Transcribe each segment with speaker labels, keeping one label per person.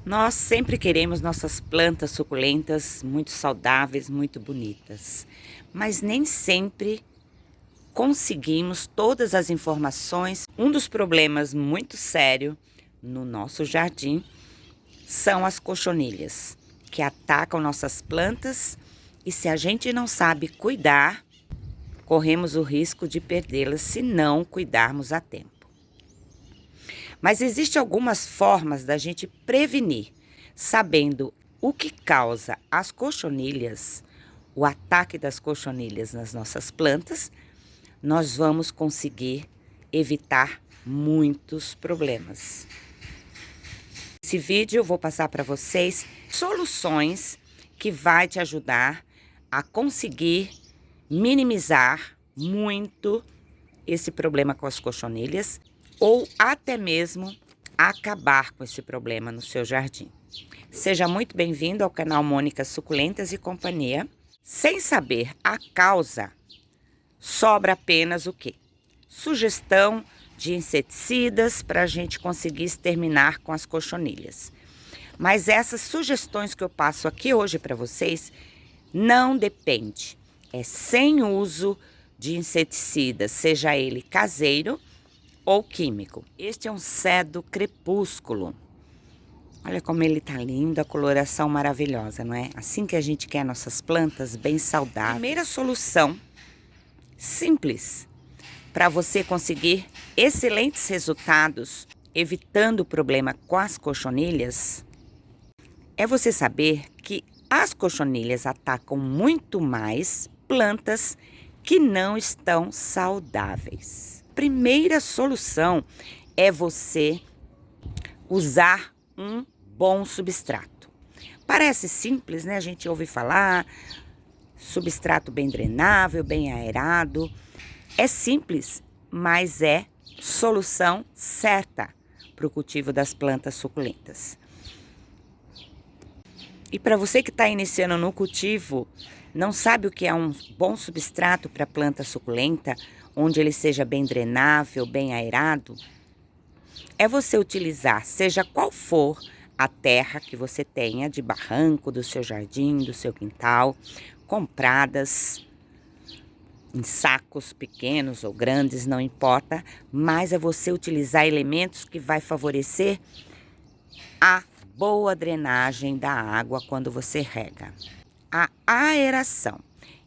Speaker 1: Nós sempre queremos nossas plantas suculentas muito saudáveis, muito bonitas, mas nem sempre conseguimos todas as informações. Um dos problemas muito sério no nosso jardim são as cochonilhas, que atacam nossas plantas e se a gente não sabe cuidar, corremos o risco de perdê-las se não cuidarmos a tempo. Mas existem algumas formas da gente prevenir, sabendo o que causa as cochonilhas, o ataque das cochonilhas nas nossas plantas, nós vamos conseguir evitar muitos problemas. Nesse vídeo eu vou passar para vocês soluções que vai te ajudar a conseguir minimizar muito esse problema com as cochonilhas ou até mesmo acabar com esse problema no seu jardim. Seja muito bem-vindo ao canal Mônica Suculentas e Companhia. Sem saber a causa, sobra apenas o quê? Sugestão de inseticidas para a gente conseguir exterminar com as cochonilhas. Mas essas sugestões que eu passo aqui hoje para vocês não depende. É sem uso de inseticida, seja ele caseiro ou químico. Este é um cedo crepúsculo. Olha como ele tá lindo, a coloração maravilhosa, não é? Assim que a gente quer nossas plantas bem saudáveis. Primeira solução simples para você conseguir excelentes resultados, evitando o problema com as cochonilhas, é você saber que as cochonilhas atacam muito mais plantas que não estão saudáveis. Primeira solução é você usar um bom substrato. Parece simples, né? A gente ouve falar, substrato bem drenável, bem aerado. É simples, mas é solução certa para o cultivo das plantas suculentas. E para você que está iniciando no cultivo, não sabe o que é um bom substrato para planta suculenta, onde ele seja bem drenável, bem aerado, é você utilizar, seja qual for a terra que você tenha de barranco, do seu jardim, do seu quintal, compradas em sacos pequenos ou grandes, não importa, mas é você utilizar elementos que vai favorecer a boa drenagem da água quando você rega. A aeração.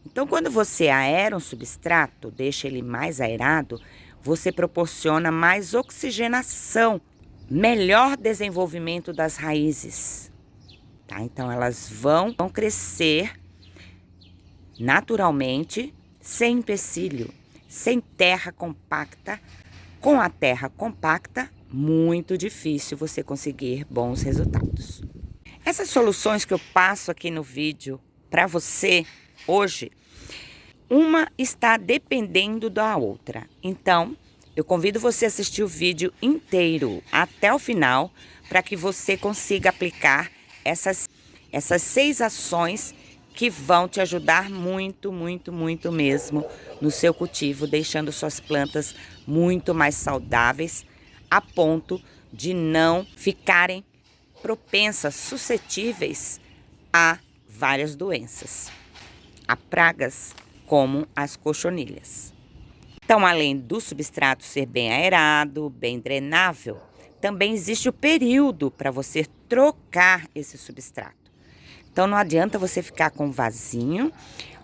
Speaker 1: Então, quando você aera um substrato, deixa ele mais aerado, você proporciona mais oxigenação, melhor desenvolvimento das raízes, tá? Então, elas vão crescer naturalmente, sem empecilho, sem terra compacta. Com a terra compacta, muito difícil você conseguir bons resultados. Essas soluções que eu passo aqui no vídeo para você hoje, uma está dependendo da outra. Então, eu convido você a assistir o vídeo inteiro até o final para que você consiga aplicar essas 6 ações que vão te ajudar muito, muito, muito mesmo no seu cultivo, deixando suas plantas muito mais saudáveis, a ponto de não ficarem propensas, suscetíveis a várias doenças, a pragas como as cochonilhas. Então, além do substrato ser bem aerado, bem drenável, também existe o período para você trocar esse substrato. Então, não adianta você ficar com um vasinho,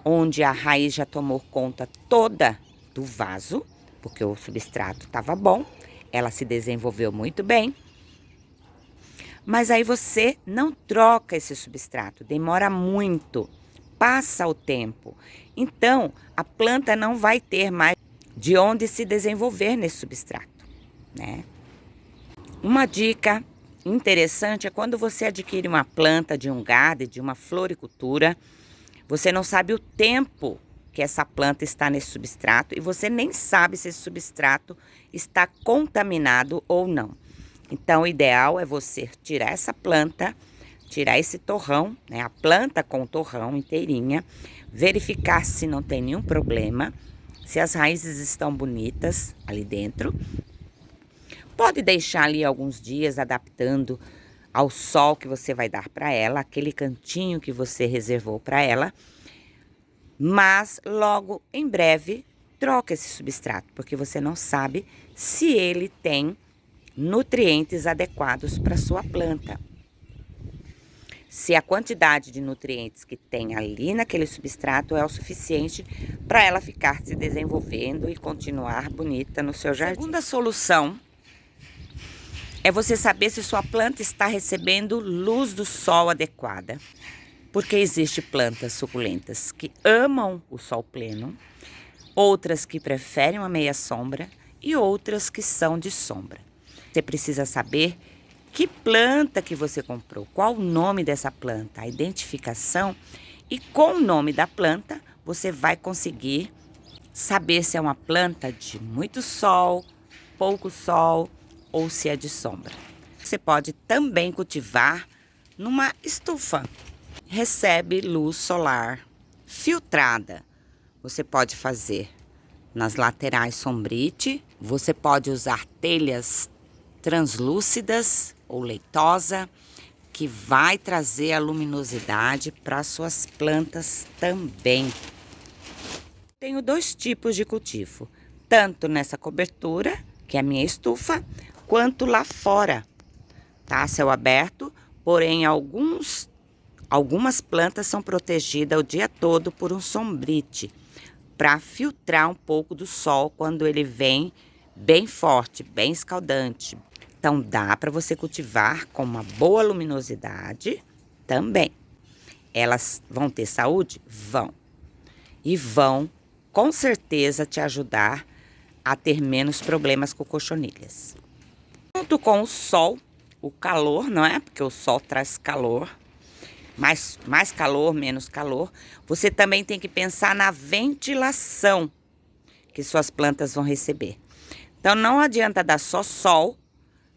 Speaker 1: onde a raiz já tomou conta toda do vaso, porque o substrato estava bom, ela se desenvolveu muito bem. Mas aí você não troca esse substrato, demora muito, passa o tempo. Então, a planta não vai ter mais de onde se desenvolver nesse substrato, né? Uma dica interessante é quando você adquire uma planta de um garden, de uma floricultura, você não sabe o tempo que essa planta está nesse substrato e você nem sabe se esse substrato está contaminado ou não. Então, o ideal é você tirar essa planta, tirar esse torrão, né, a planta com o torrão inteirinha, verificar se não tem nenhum problema, se as raízes estão bonitas ali dentro. Pode deixar ali alguns dias adaptando ao sol que você vai dar para ela, aquele cantinho que você reservou para ela, mas logo em breve troca esse substrato, porque você não sabe se ele tem nutrientes adequados para sua planta. Se a quantidade de nutrientes que tem ali naquele substrato é o suficiente para ela ficar se desenvolvendo e continuar bonita no seu jardim. A segunda solução é você saber se sua planta está recebendo luz do sol adequada. Porque existem plantas suculentas que amam o sol pleno, outras que preferem uma meia sombra e outras que são de sombra. Você precisa saber que planta que você comprou, qual o nome dessa planta, a identificação, e com o nome da planta você vai conseguir saber se é uma planta de muito sol, pouco sol ou se é de sombra. Você pode também cultivar numa estufa. Recebe luz solar filtrada. Você pode fazer nas laterais sombrite, você pode usar telhas translúcidas ou leitosa, que vai trazer a luminosidade para suas plantas também. Tenho 2 tipos de cultivo, tanto nessa cobertura, que é a minha estufa, quanto lá fora, tá? Céu aberto, porém algumas plantas são protegidas o dia todo por um sombrite, para filtrar um pouco do sol quando ele vem bem forte, bem escaldante. Então dá para você cultivar com uma boa luminosidade também. Elas vão ter saúde? Vão. E vão com certeza te ajudar a ter menos problemas com cochonilhas. Junto com o sol, o calor, não é? Porque o sol traz calor. Mais calor, menos calor. Você também tem que pensar na ventilação que suas plantas vão receber. Então não adianta dar só sol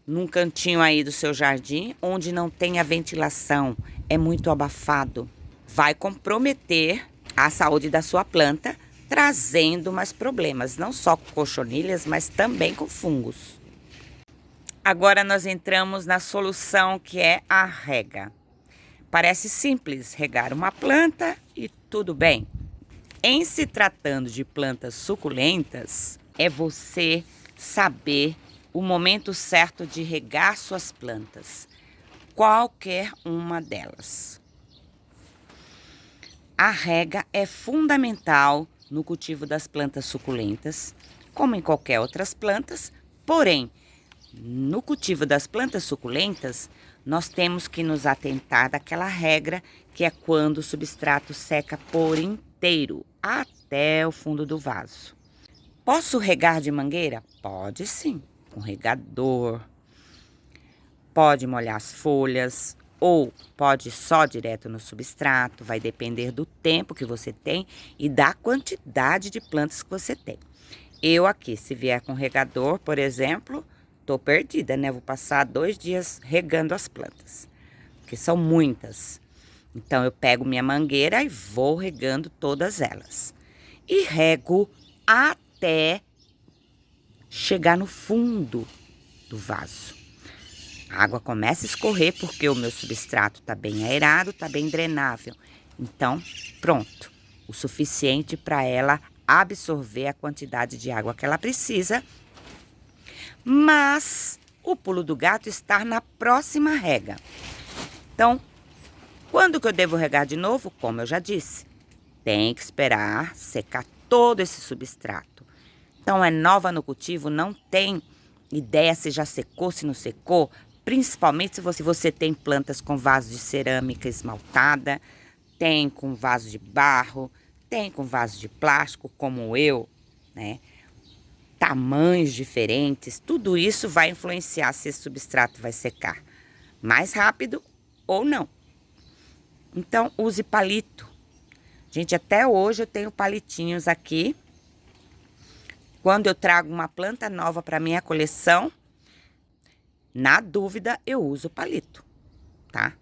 Speaker 1: num cantinho aí do seu jardim onde não tem a ventilação, é muito abafado. Vai comprometer a saúde da sua planta, trazendo mais problemas, não só com cochonilhas, mas também com fungos. Agora nós entramos na solução que é a rega. Parece simples regar uma planta e tudo bem. Em se tratando de plantas suculentas, é você saber o momento certo de regar suas plantas, qualquer uma delas. A rega é fundamental no cultivo das plantas suculentas, como em qualquer outras plantas, porém, no cultivo das plantas suculentas, nós temos que nos atentar daquela regra que é quando o substrato seca por inteiro, até o fundo do vaso. Posso regar de mangueira? Pode sim, com regador. Pode molhar as folhas ou pode só direto no substrato, vai depender do tempo que você tem e da quantidade de plantas que você tem. Eu aqui, se vier com regador, por exemplo, tô perdida, né? Vou passar 2 dias regando as plantas, porque são muitas. Então, eu pego minha mangueira e vou regando todas elas. E rego até chegar no fundo do vaso. A água começa a escorrer porque o meu substrato tá bem aerado, tá bem drenável. Então, pronto. O suficiente para ela absorver a quantidade de água que ela precisa. Mas o pulo do gato está na próxima rega. Então, quando que eu devo regar de novo? Como eu já disse, tem que esperar secar todo esse substrato. Então, é nova no cultivo, não tem ideia se já secou, se não secou. Principalmente se você tem plantas com vaso de cerâmica esmaltada, tem com vaso de barro, tem com vaso de plástico, como eu, né? Tamanhos diferentes, tudo isso vai influenciar se esse substrato vai secar mais rápido ou não. Então, use palito. Gente, até hoje eu tenho palitinhos aqui. Quando eu trago uma planta nova para minha coleção, na dúvida eu uso palito, tá?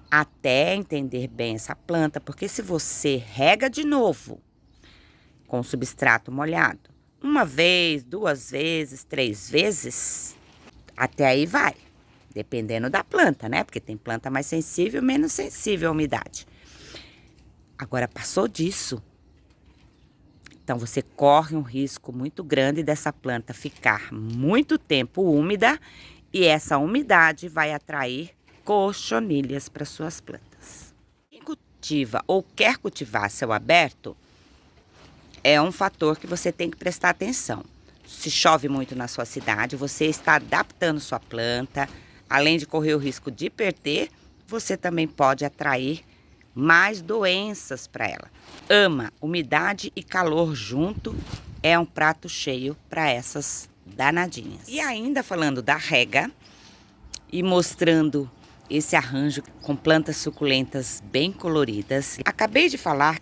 Speaker 1: Até entender bem essa planta, porque se você rega de novo com o substrato molhado, 1 vez, 2 vezes, 3 vezes, até aí vai. dependendo da planta, né? Porque tem planta mais sensível, menos sensível à umidade. Agora, passou disso, então você corre um risco muito grande dessa planta ficar muito tempo úmida e essa umidade vai atrair cochonilhas para suas plantas. Quem cultiva ou quer cultivar a céu aberto, é um fator que você tem que prestar atenção. Se chove muito na sua cidade, você está adaptando sua planta, além de correr o risco de perder, você também pode atrair mais doenças para ela. Ama, umidade e calor junto é um prato cheio para essas danadinhas. E ainda falando da rega e mostrando esse arranjo com plantas suculentas bem coloridas, acabei de falar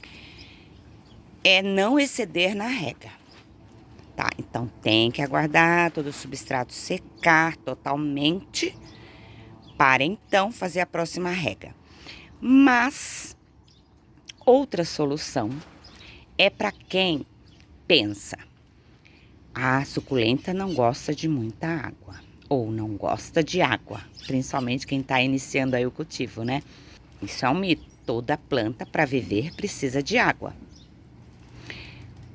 Speaker 1: é não exceder na rega, tá? Então tem que aguardar todo o substrato secar totalmente para então fazer a próxima rega. Mas outra solução é para quem pensa: a suculenta não gosta de muita água ou não gosta de água, principalmente quem está iniciando aí o cultivo, né? Isso é um mito. Toda planta para viver precisa de água.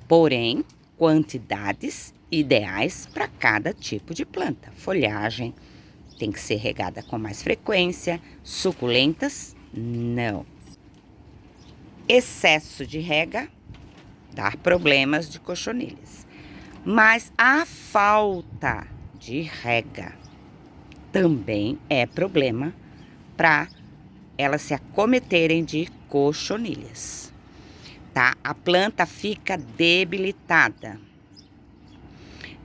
Speaker 1: Porém, quantidades ideais para cada tipo de planta. Folhagem tem que ser regada com mais frequência, suculentas, não. Excesso de rega dá problemas de cochonilhas. Mas a falta de rega também é problema para elas se acometerem de cochonilhas. Tá? A planta fica debilitada.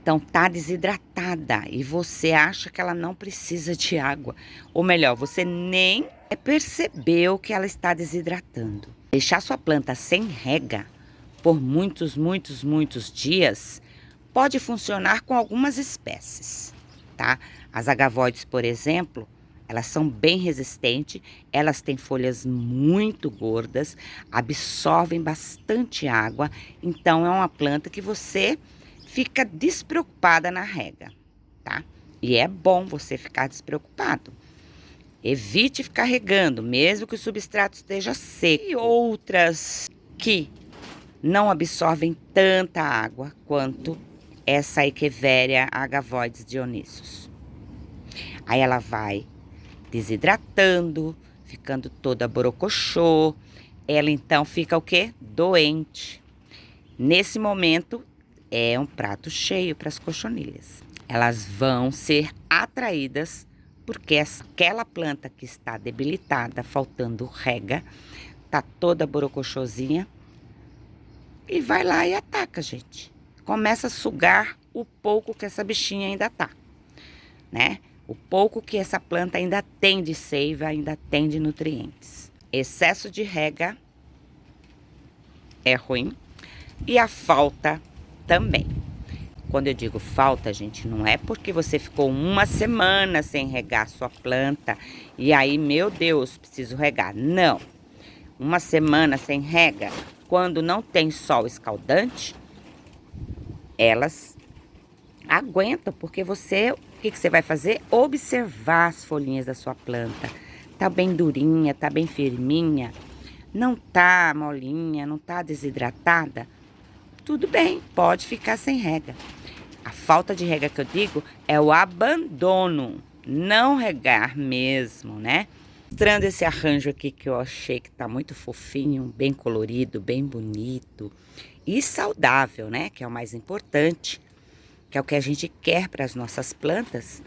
Speaker 1: Então tá desidratada e você acha que ela não precisa de água. Ou melhor, você nem percebeu que ela está desidratando. Deixar sua planta sem rega por muitos dias pode funcionar com algumas espécies, tá? As agavoides, por exemplo, elas são bem resistentes, elas têm folhas muito gordas, absorvem bastante água, então é uma planta que você fica despreocupada na rega, tá? E é bom você ficar despreocupado. Evite ficar regando, mesmo que o substrato esteja seco. E outras que não absorvem tanta água quanto essa Echeveria agavoides dionysus. Aí ela vai desidratando, ficando toda borocochô. Ela então fica o quê? Doente. Nesse momento é um prato cheio para as cochonilhas. Elas vão ser atraídas porque aquela planta que está debilitada, faltando rega, tá toda borocochosinha e vai lá e ataca, gente. Começa a sugar o pouco que essa bichinha ainda tá, né? O pouco que essa planta ainda tem de seiva, ainda tem de nutrientes. Excesso de rega é ruim e a falta também. Quando eu digo falta, gente, não é porque você ficou uma semana sem regar sua planta e aí, meu Deus, preciso regar. Não. Uma semana sem rega, quando não tem sol escaldante, elas aguentam, porque você, o que você vai fazer? Observar as folhinhas da sua planta. Tá bem durinha, tá bem firminha, não tá molinha, não tá desidratada. Tudo bem, pode ficar sem rega. A falta de rega que eu digo é o abandono, não regar mesmo, né? Mostrando esse arranjo aqui que eu achei que tá muito fofinho, bem colorido, bem bonito e saudável, né? Que é o mais importante, que é o que a gente quer para as nossas plantas.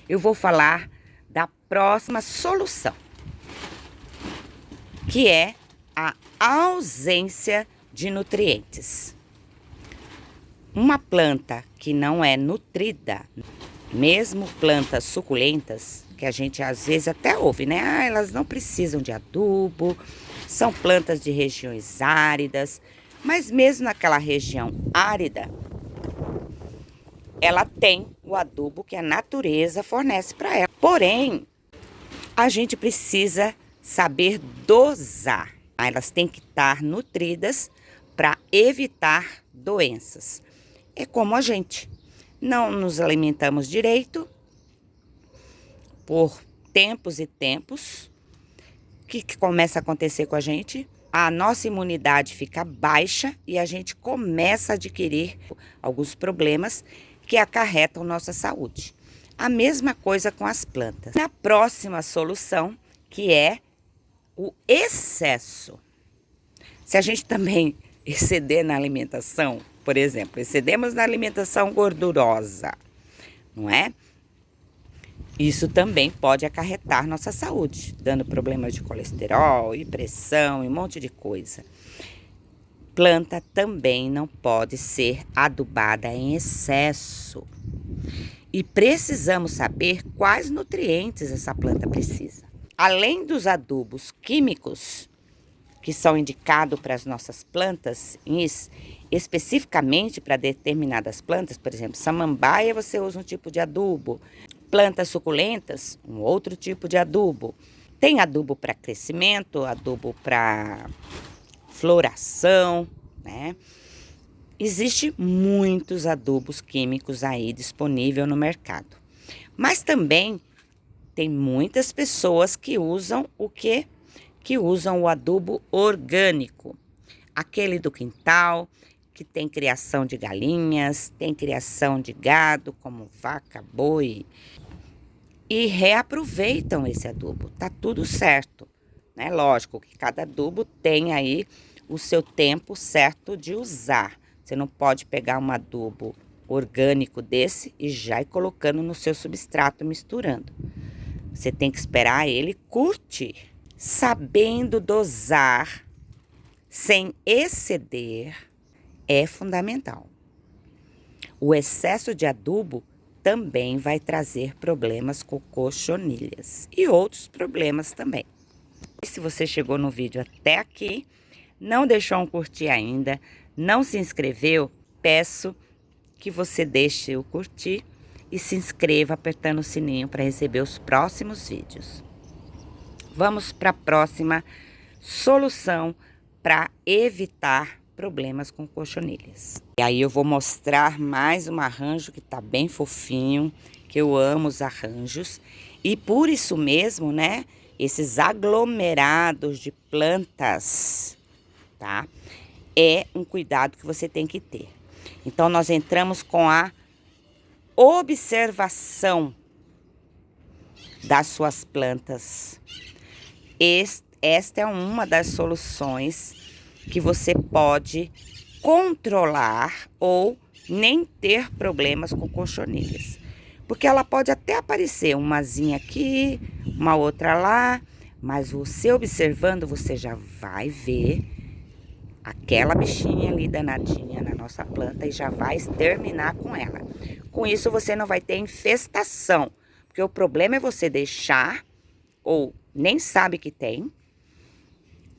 Speaker 1: Eu vou falar da próxima solução, que é a ausência de nutrientes. Uma planta que não é nutrida, mesmo plantas suculentas, que a gente às vezes até ouve, né? Ah, elas não precisam de adubo, são plantas de regiões áridas, mas mesmo naquela região árida, ela tem o adubo que a natureza fornece para ela. Porém, a gente precisa saber dosar. Elas têm que estar nutridas para evitar doenças. É como a gente. Não nos alimentamos direito, por tempos e tempos. O que começa a acontecer com a gente? A nossa imunidade fica baixa e a gente começa a adquirir alguns problemas que acarretam nossa saúde. A mesma coisa com as plantas. A próxima solução, que é o excesso. Se a gente também exceder na alimentação, por exemplo, excedemos na alimentação gordurosa, não é? Isso também pode acarretar nossa saúde, dando problemas de colesterol e pressão e um monte de coisa. Planta também não pode ser adubada em excesso. E precisamos saber quais nutrientes essa planta precisa. Além dos adubos químicos, que são indicados para as nossas plantas, especificamente para determinadas plantas, por exemplo, samambaia você usa um tipo de adubo, plantas suculentas, um outro tipo de adubo. Tem adubo para crescimento, adubo para floração, né? Existem muitos adubos químicos aí disponíveis no mercado. Mas também tem muitas pessoas que usam o quê? Que usam o adubo orgânico. Aquele do quintal, que tem criação de galinhas, tem criação de gado, como vaca, boi. E reaproveitam esse adubo. Tá tudo certo, né? Lógico que cada adubo tem aí o seu tempo certo de usar. Você não pode pegar um adubo orgânico desse e já ir colocando no seu substrato misturando. Você tem que esperar ele curtir. Sabendo dosar, sem exceder, é fundamental. O excesso de adubo também vai trazer problemas com cochonilhas e outros problemas também. E se você chegou no vídeo até aqui, não deixou um curtir ainda, não se inscreveu, peço que você deixe o curtir e se inscreva apertando o sininho para receber os próximos vídeos. Vamos para a próxima solução para evitar problemas com cochonilhas. E aí eu vou mostrar mais um arranjo que tá bem fofinho, que eu amo os arranjos. E por isso mesmo, né, esses aglomerados de plantas, tá? É um cuidado que você tem que ter. Então nós entramos com a observação das suas plantas. Esta é uma das soluções que você pode controlar ou nem ter problemas com cochonilhas. Porque ela pode até aparecer umazinha aqui, uma outra lá, mas você observando, você já vai ver aquela bichinha ali danadinha na nossa planta e já vai exterminar com ela. Com isso você não vai ter infestação, porque o problema é você deixar ou nem sabe que tem,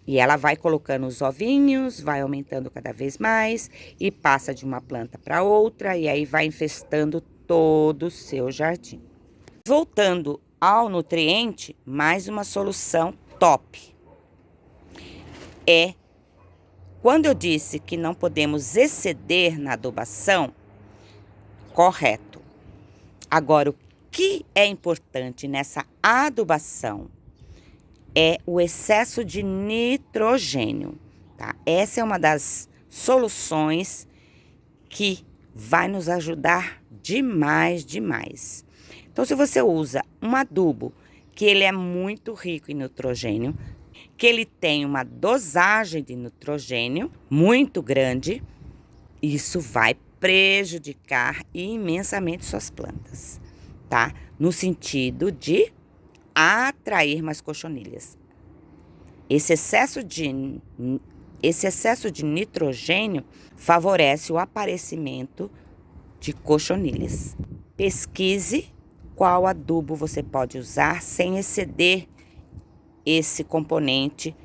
Speaker 1: e ela vai colocando os ovinhos, vai aumentando cada vez mais e passa de uma planta para outra e aí vai infestando todo o seu jardim. Voltando ao nutriente, mais uma solução top. Quando eu disse que não podemos exceder na adubação, correto. Agora, o que é importante nessa adubação é o excesso de nitrogênio, tá? Essa é uma das soluções que vai nos ajudar demais, demais. Então, se você usa um adubo que ele é muito rico em nitrogênio, que ele tem uma dosagem de nitrogênio muito grande, isso vai prejudicar imensamente suas plantas, tá? No sentido de atrair mais cochonilhas. Esse excesso de nitrogênio favorece o aparecimento de cochonilhas. Pesquise qual adubo você pode usar sem exceder esse componente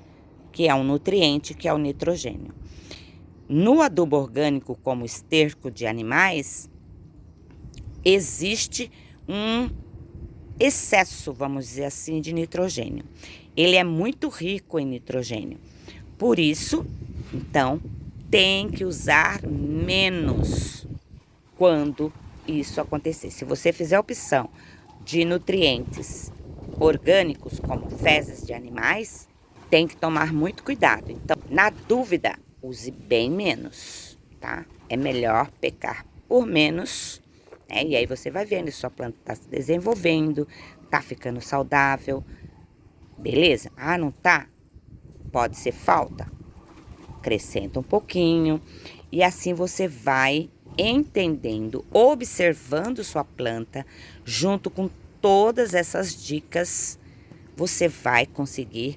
Speaker 1: que é um nutriente, que é o nitrogênio. No adubo orgânico, como esterco de animais, existe um excesso, vamos dizer assim, de nitrogênio. Ele é muito rico em nitrogênio. Por isso, então, tem que usar menos quando isso acontecer. Se você fizer a opção de nutrientes orgânicos, como fezes de animais, tem que tomar muito cuidado. Então, na dúvida, use bem menos, tá? É melhor pecar por menos, né? E aí você vai vendo se sua planta está se desenvolvendo, tá ficando saudável, beleza? Ah, não tá? Pode ser falta. Acrescenta um pouquinho e assim você vai entendendo, observando sua planta, junto com todas essas dicas, você vai conseguir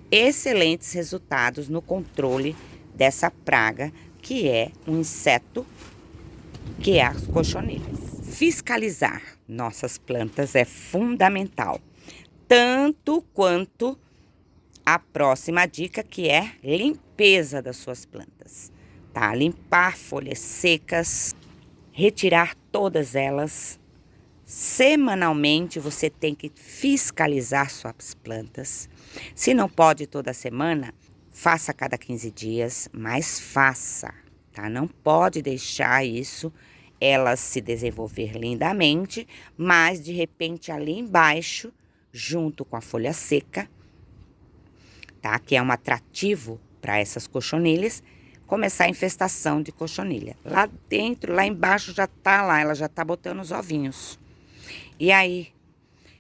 Speaker 1: excelentes resultados no controle dessa praga, que é um inseto, que é as cochonilhas. Fiscalizar nossas plantas é fundamental, tanto quanto a próxima dica, que é limpeza das suas plantas, tá? Limpar folhas secas, retirar todas elas. Semanalmente você tem que fiscalizar suas plantas. Se não pode toda semana, faça a cada 15 dias, mas faça, tá? Não pode deixar isso, elas se desenvolver lindamente, mas de repente ali embaixo, junto com a folha seca, tá? Que é um atrativo para essas cochonilhas, começar a infestação de cochonilha. Lá dentro, lá embaixo já tá lá, ela já tá botando os ovinhos. E aí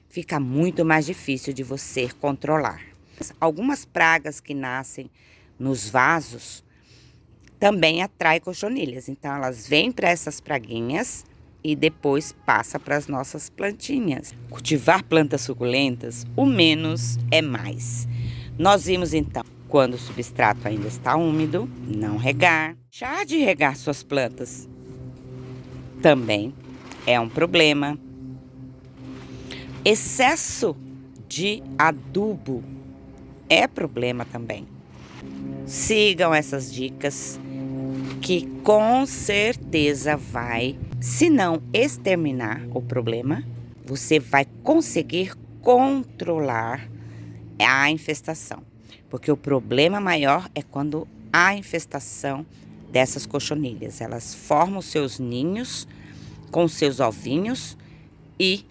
Speaker 1: fica muito mais difícil de você controlar. Algumas pragas que nascem nos vasos também atraem cochonilhas. Então elas vêm para essas praguinhas e depois passa para as nossas plantinhas. Cultivar plantas suculentas, o menos é mais. Nós vimos então, quando o substrato ainda está úmido, não regar. Deixar de regar suas plantas também é um problema. Excesso de adubo é problema também. Sigam essas dicas que com certeza vai, se não exterminar o problema, você vai conseguir controlar a infestação. Porque o problema maior é quando há infestação dessas cochonilhas. Elas formam seus ninhos com seus ovinhos e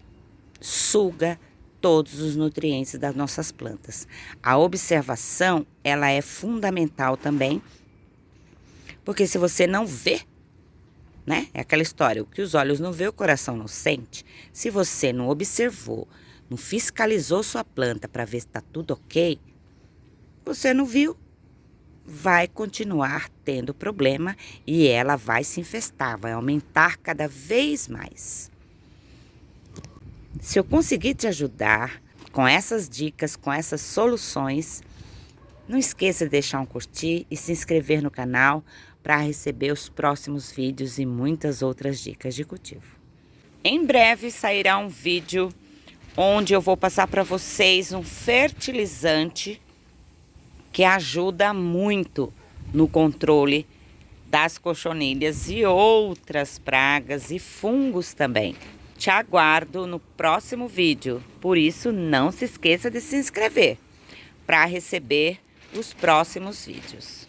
Speaker 1: suga todos os nutrientes das nossas plantas. A observação, ela é fundamental também, porque se você não vê, né? É aquela história, o que os olhos não vê, o coração não sente. Se você não observou, não fiscalizou sua planta para ver se está tudo ok, você não viu, vai continuar tendo problema e ela vai se infestar, vai aumentar cada vez mais. Se eu conseguir te ajudar com essas dicas, com essas soluções, não esqueça de deixar um curtir e se inscrever no canal para receber os próximos vídeos e muitas outras dicas de cultivo. Em breve sairá um vídeo onde eu vou passar para vocês um fertilizante que ajuda muito no controle das cochonilhas e outras pragas e fungos também. Te aguardo no próximo vídeo, por isso não se esqueça de se inscrever para receber os próximos vídeos.